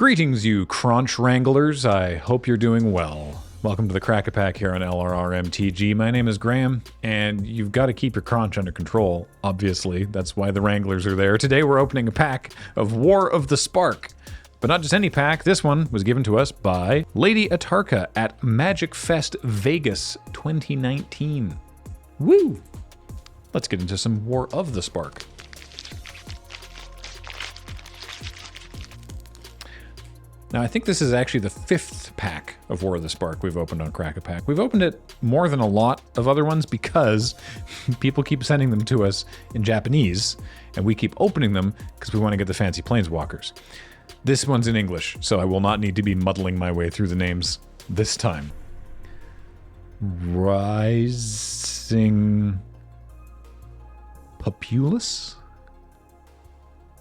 Greetings, you Crunch Wranglers. I hope you're doing well. Welcome to the Crack-A-Pack here on LRRMTG. My name is Graham, and you've got to keep your crunch under control, obviously. That's why the Wranglers are there. Today we're opening a pack of War of the Spark. But not just any pack, this one was given to us by Lady Atarka at Magic Fest Vegas 2019. Woo! Let's get into some War of the Spark. Now, I think this is actually the 5th pack of War of the Spark we've opened on Crack-A-Pack. We've opened it more than a lot of other ones because people keep sending them to us in Japanese, and we keep opening them because we want to get the fancy planeswalkers. This one's in English, so I will not need to be muddling my way through the names this time. Rising Populous?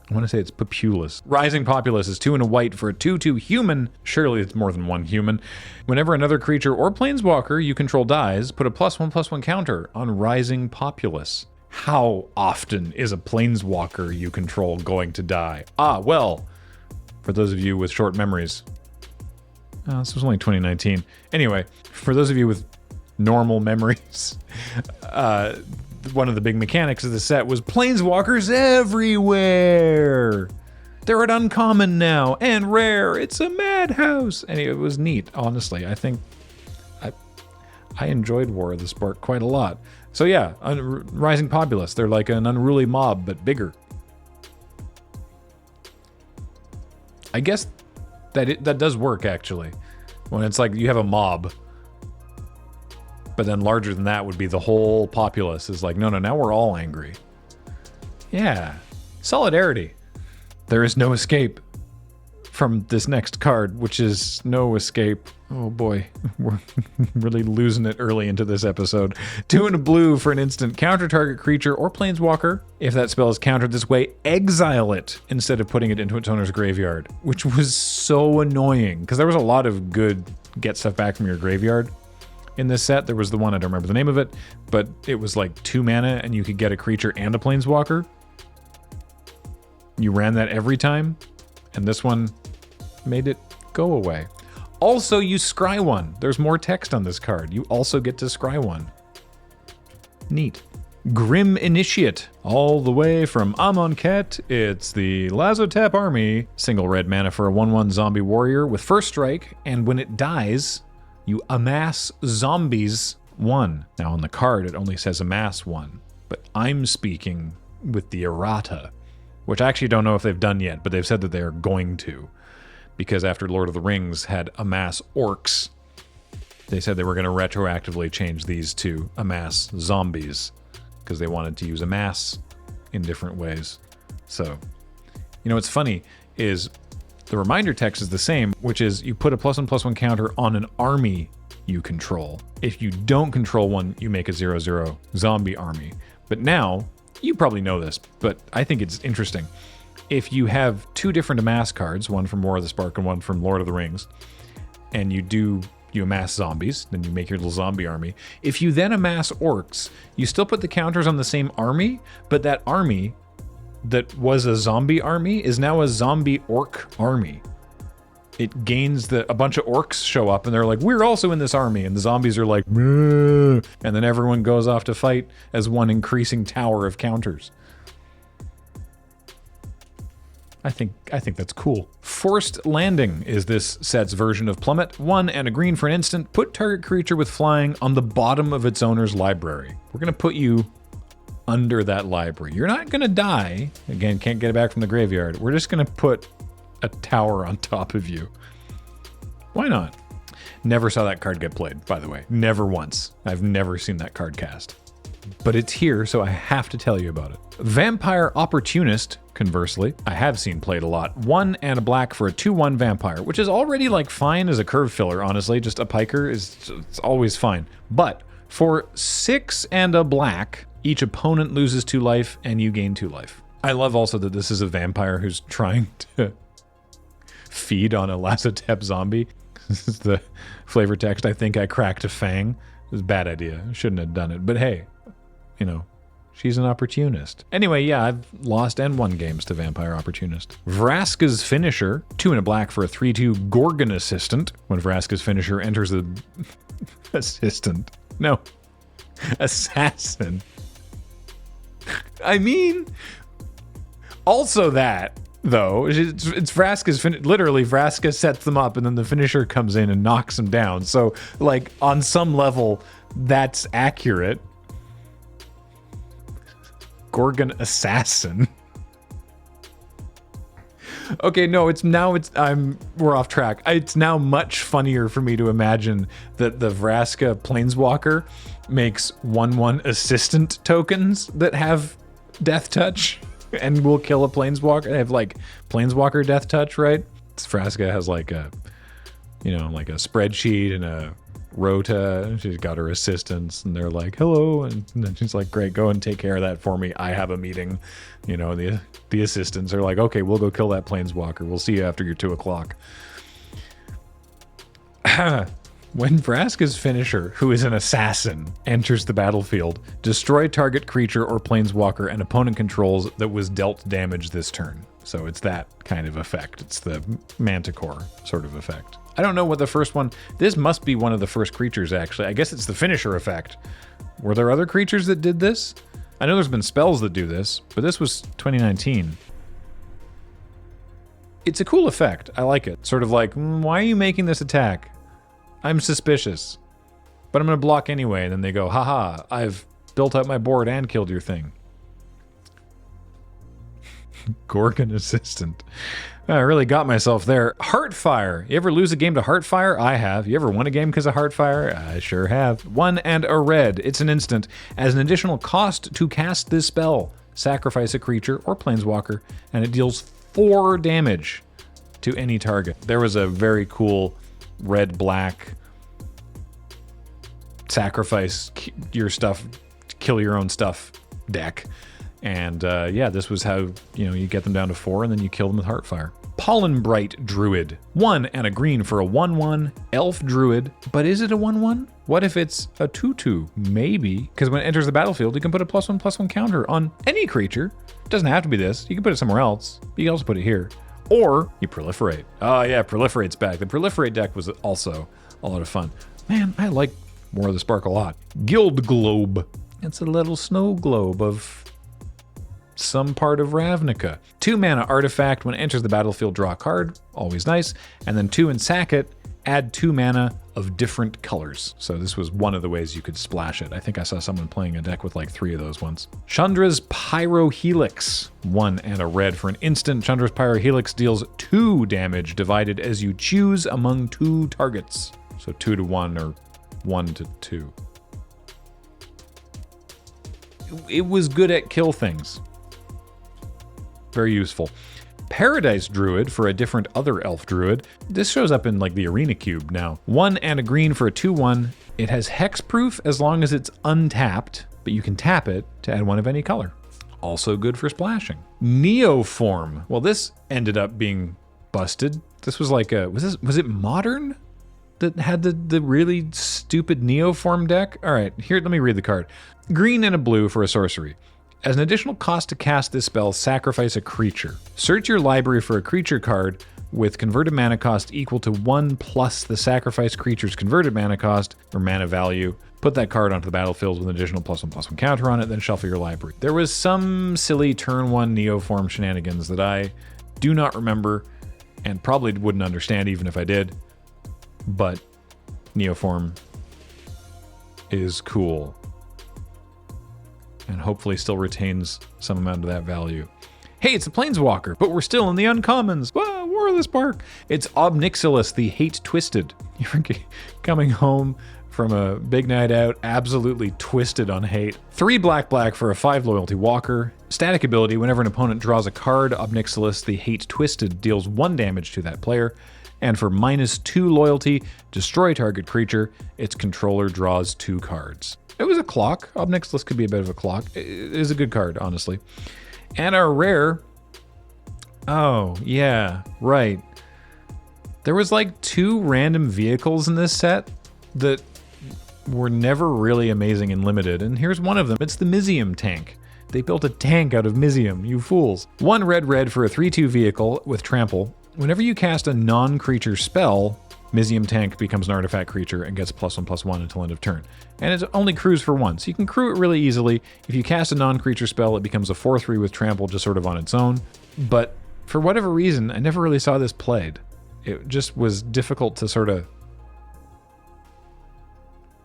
I want to say it's Populous. Rising Populous is 2 and a white for a 2/2 human. Surely it's more than one human. Whenever another creature or planeswalker you control dies, put a +1/+1 counter on Rising Populous. How often is a planeswalker you control going to die? Well, for those of you with short memories. This was only 2019. Anyway, for those of you with normal memories, one of the big mechanics of the set was planeswalkers everywhere. They're at uncommon now and rare. It's a madhouse. And it was neat, honestly. I think I enjoyed War of the Spark quite a lot. So yeah, Rising Populous. They're like an unruly mob, but bigger. I guess that does work, actually. When it's like you have a mob, but then larger than that would be the whole populace. Is like, no, now we're all angry. Yeah. Solidarity. There is no escape from this next card, which is no escape. Oh boy, we're really losing it early into this episode. 2 and a blue for an instant. Counter target creature or planeswalker. If that spell is countered this way, exile it instead of putting it into its owner's graveyard, which was so annoying because there was a lot of good get stuff back from your graveyard. In this set, there was the one, I don't remember the name of it, but it was like 2 mana and you could get a creature and a planeswalker. You ran that every time, and this one made it go away. Also, you scry one. There's more text on this card. You also get to scry one. Neat. Grim Initiate. All the way from Amonkhet, it's the Lazotep Army. Single red mana for a 1/1 zombie warrior with first strike, and when it dies, you amass zombies 1. Now on the card it only says amass 1, but I'm speaking with the errata, which I actually don't know if they've done yet, but they've said that they are going to, because after Lord of the Rings had amass orcs, they said they were going to retroactively change these to amass zombies, because they wanted to use amass in different ways. So, you know what's funny is the reminder text is the same, which is you put a +1/+1 counter on an army you control. If you don't control one, you make a 0/0 zombie army. But now, you probably know this, but I think it's interesting. If you have 2 different amass cards, one from War of the Spark and one from Lord of the Rings, and you amass zombies, then you make your little zombie army. If you then amass orcs, you still put the counters on the same army, but that army that was a zombie army is now a zombie orc army. It gains a bunch of orcs show up and they're like, we're also in this army, and the zombies are like, meh, and then everyone goes off to fight as one increasing tower of counters. I think that's cool. Forced Landing is this set's version of Plummet. 1 and a green for an instant. Put target creature with flying on the bottom of its owner's library. We're gonna put you under that library. You're not gonna die. Again, can't get it back from the graveyard. We're just gonna put a tower on top of you. Why not? Never saw that card get played, by the way. Never once. I've never seen that card cast. But it's here, so I have to tell you about it. Vampire Opportunist, conversely, I have seen played a lot. 1 and a black for a 2/1 vampire, which is already like fine as a curve filler, honestly. Just a piker it's always fine. But for 6 and a black, each opponent loses 2 life and you gain 2 life. I love also that this is a vampire who's trying to feed on a Lazotep zombie. This is the flavor text. I think I cracked a fang. It was a bad idea. I shouldn't have done it. But hey, you know, She's an opportunist. Anyway, yeah, I've lost and won games to Vampire Opportunist. Vraska's finisher, 2 and a black for a 3/2 Gorgon Assistant. When Vraska's finisher enters the assistant. No. Assassin. I mean, also that, though, it's Vraska's literally Vraska sets them up and then the finisher comes in and knocks them down. So, like, on some level, that's accurate. Gorgon Assassin. Okay, no, we're off track. It's now much funnier for me to imagine that the Vraska Planeswalker makes 1/1 assistant tokens that have Death Touch and will kill a Planeswalker. They have like Planeswalker Death Touch, right? Vraska has like a, like a spreadsheet and a Rota. She's got her assistants and they're like, hello. And then she's like, great, go and take care of that for me. I have a meeting. The assistants are like, okay, we'll go kill that Planeswalker. We'll see you after your 2 o'clock. When Vraska's finisher, who is an assassin, enters the battlefield, destroy target creature or Planeswalker an opponent controls that was dealt damage this turn. So it's that kind of effect. It's the Manticore sort of effect. I don't know what the first one... This must be one of the first creatures, actually. I guess it's the finisher effect. Were there other creatures that did this? I know there's been spells that do this, but this was 2019. It's a cool effect. I like it. Sort of like, why are you making this attack? I'm suspicious. But I'm going to block anyway. And then they go, haha, I've built up my board and killed your thing. Gorgon Assistant. I really got myself there. Heartfire. You ever lose a game to Heartfire? I have. You ever won a game because of Heartfire? I sure have. 1 and a red. It's an instant. As an additional cost to cast this spell, sacrifice a creature or Planeswalker, and it deals 4 damage to any target. There was a very cool red-black sacrifice your stuff, kill your own stuff deck. And yeah, this was how, you get them down to 4 and then you kill them with Heartfire. Pollenbright Druid. 1 and a green for a 1/1 elf druid. But is it a 1/1? What if it's a 2/2? Maybe. Because when it enters the battlefield, you can put a +1/+1 counter on any creature. It doesn't have to be this. You can put it somewhere else. You can also put it here. Or you proliferate. Oh yeah, proliferate's back. The proliferate deck was also a lot of fun. Man, I like War of the Spark a lot. Guild Globe. It's a little snow globe of some part of Ravnica. 2 mana artifact. When it enters the battlefield, draw a card. Always nice. And then 2 and sack it. Add 2 mana of different colors. So this was one of the ways you could splash it. I think I saw someone playing a deck with like 3 of those once. Chandra's Pyrohelix. 1 and a red for an instant. Chandra's Pyrohelix deals 2 damage divided as you choose among 2 targets. So 2 to 1 or 1 to 2. It was good at kill things. Very useful. Paradise Druid for a different other elf druid. This shows up in like the Arena Cube now. 1 and a green for a 2/1. It has hexproof as long as it's untapped, but you can tap it to add 1 of any color. Also good for splashing. Neoform. Well, this ended up being busted. This was like a, was it Modern that had the really stupid Neoform deck? All right, here, let me read the card. Green and a blue for a sorcery. As an additional cost to cast this spell, sacrifice a creature. Search your library for a creature card with converted mana cost equal to 1 plus the sacrifice creature's converted mana cost or mana value. Put that card onto the battlefield with an additional +1/+1 counter on it, then shuffle your library. There was some silly turn 1 Neoform shenanigans that I do not remember and probably wouldn't understand even if I did, but Neoform is cool. And hopefully still retains some amount of that value. Hey, it's a Planeswalker, but we're still in the uncommons. Whoa, War of the Spark. It's Obnixilis, the Hate Twisted. You're coming home from a big night out, absolutely twisted on hate. 3 black for a 5 loyalty walker. Static ability, whenever an opponent draws a card, Obnixilis, the Hate Twisted, deals 1 damage to that player. And for -2 loyalty, destroy target creature. Its controller draws 2 cards. It was a clock. Obnixilis could be a bit of a clock. It is a good card, honestly. And our rare... Oh, yeah, right. There was like 2 random vehicles in this set that were never really amazing and limited. And here's one of them. It's the Mizium tank. They built a tank out of Mizium, you fools. 1 red for a 3/2 vehicle with trample. Whenever you cast a non-creature spell, Mizium Tank becomes an artifact creature and gets +1/+1 until end of turn. And it only crews for 1, so you can crew it really easily. If you cast a non-creature spell, it becomes a 4/3 with trample just sort of on its own. But for whatever reason, I never really saw this played. It just was difficult to sort of,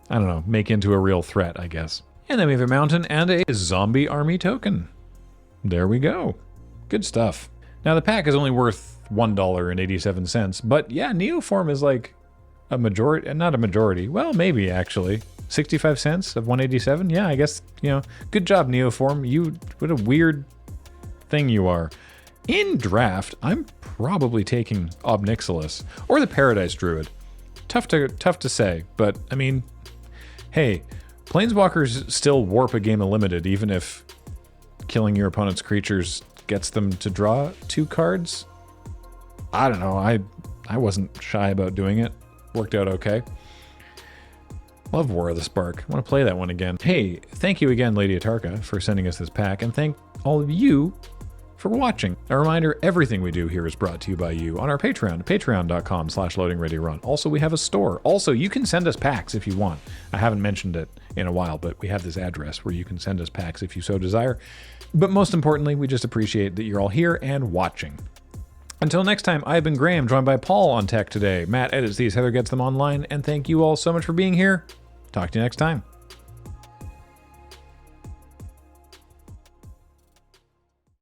I don't know, make into a real threat, I guess. And then we have a mountain and a zombie army token. There we go. Good stuff. Now the pack is only worth $1.87, but yeah, Neoform is like a majority, not a majority, well, maybe actually. 65 cents of 187? Yeah, I guess, you know, good job, Neoform. You, what a weird thing you are. In draft, I'm probably taking Obnixilis or the Paradise Druid. Tough to say, but I mean, hey, Planeswalkers still warp a game of Limited, even if killing your opponent's creatures gets them to draw 2 cards. I don't know, I wasn't shy about doing it. Worked out okay. Love War of the Spark. I want to play that one again. Hey, thank you again, Lady Atarka, for sending us this pack, and thank all of you for watching. A reminder, everything we do here is brought to you by you on our Patreon, patreon.com/loadingreadyrun. Also, we have a store. Also, you can send us packs if you want. I haven't mentioned it in a while, but we have this address where you can send us packs if you so desire. But most importantly, we just appreciate that you're all here and watching. Until next time, I've been Graham, joined by Paul on tech today. Matt edits these, Heather gets them online, and thank you all so much for being here. Talk to you next time.